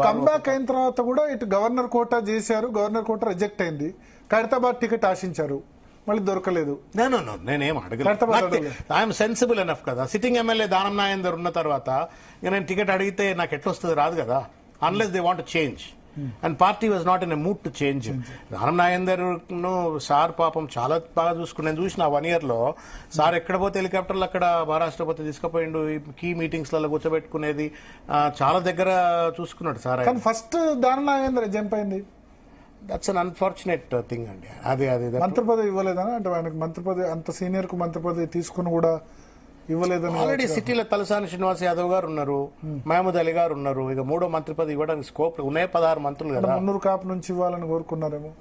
Comeback అయిన తర్వాత కూడా ఇటు గవర్నర్ కోటా చేశారు, గవర్నర్ కోటా రిజెక్ట్ అయింది. ఖైరతాబాద్ టికెట్ ఆశించారు, మళ్ళీ దొరకలేదు. నేనేం అడగలేదు. ఐఎమ్ సెన్సిబుల్ ఎనఫ్ కదా. సిట్టింగ్ ఎమ్మెల్యే దానం నాగేందర్ ఉన్న తర్వాత ఇక నేను టికెట్ అడిగితే నాకు ఎట్లా వస్తుంది, రాదు కదా, unless they want change. And party was not in a mood to change. Danam Nagender ను సార్ పాపం చాలా బాగా చూసుకుని నేను చూసిన 1 year లో సార్ ఎక్కడ పోతే హెలికాప్టర్లు అక్కడ మహారాష్ట్ర పోతే తీసుకుపోయిండు, కీ మీటింగ్స్ లలో కూర్చోబెట్టుకునేది, చాలా దగ్గర చూసుకున్నాడు sir. First Danam Nagender jump అయింది. దట్స్ అన్ అన్ఫార్చునేట్ థింగ్ అండి. అది మంత్రి పదవి ఇవ్వలేదని, అంటే ఆయనకు మంత్రి పదవి అంత సీనియర్ కు మంత్రి పదవి తీసుకుని కూడా ఇవ్వలేదని. ఆల్రెడీ సిటీలో తలసాని శ్రీనివాస్ యాదవ్ గారు ఉన్నారు, మహమూద్ అలీ గారు ఉన్నారు. ఇక 3వ మంత్రి పదవి ఇవ్వడానికి స్కోప్ ఉన్నాయి. 16 మంత్రులు కదా. మున్నూరు కాపు నుంచి ఇవ్వాలని కోరుకున్నారేమో.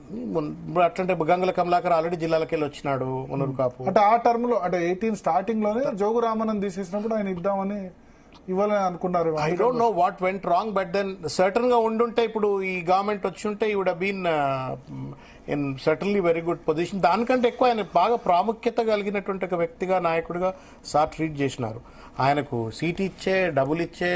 అట్లంటే గంగుల కమలాకర్ ఆల్రెడీ జిల్లాలకు వెళ్ళి వచ్చినాడు మున్నూరు కాపు. అంటే ఆ టర్మ్ లో, అంటే 18 స్టార్టింగ్ లోనే జోగు రామన్ తీసేసినప్పుడు ఆయన ఇద్దామని ఇవ్వాలని అనుకున్నారు. I don't know what went wrong, but then certain గా ఉండుంటే ఇప్పుడు ఈ గవర్నమెంట్ వచ్చి ఉంటే ఈ would have been in certainly very good position. దానికంటే ఎక్కువ ఆయన బాగా ప్రాముఖ్యత కలిగినటువంటి ఒక వ్యక్తిగా, నాయకుడిగా సార్ ట్రీట్ చేసినారు. ఆయనకు సీట్ ఇచ్చే, డబ్బులు ఇచ్చే,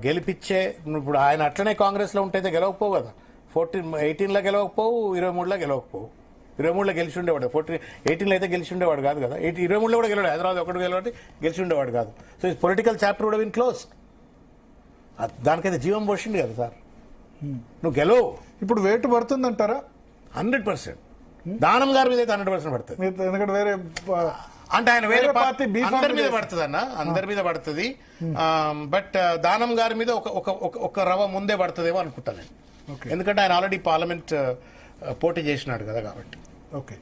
గెలిపిచ్చే. ఇప్పుడు ఆయన అట్లనే కాంగ్రెస్ లో ఉంటే గెలవకపోవు కదా. 18లో గెలవకపోవు, 23లో గెలవకపోవు. 23లో గెలిచి ఉండేవాడు, 18లో అయితే గెలిచి ఉండేవాడు కాదు కదా. 23లో కూడా గెలవాడు, హైదరాబాద్ ఒకటి గెలవాడి గెలిచి ఉండేవాడు కాదు. సో ఈ పొలిటికల్ చాప్టర్ కూడా విన్ క్లోజ్. దానికైతే జీవం పోసింది కదా సార్. నువ్వు గెలవు. ఇప్పుడు వేటు పడుతుందంటారా? 100%. దానం గారి మీద అయితే 100% పడుతుంది. ఎందుకంటే వేరే అంటే ఆయన వేరే పార్టీ అందరి మీద పడుతుంది అన్న, అందరి మీద పడుతుంది. బట్ దానం గారి మీద ఒక రవ ముందే పడుతుందేమో అనుకుంటాను నేను. ఎందుకంటే ఆయన ఆల్రెడీ పార్లమెంట్ పోటీ చేసినాడు కదా కాబట్టి. ఓకే.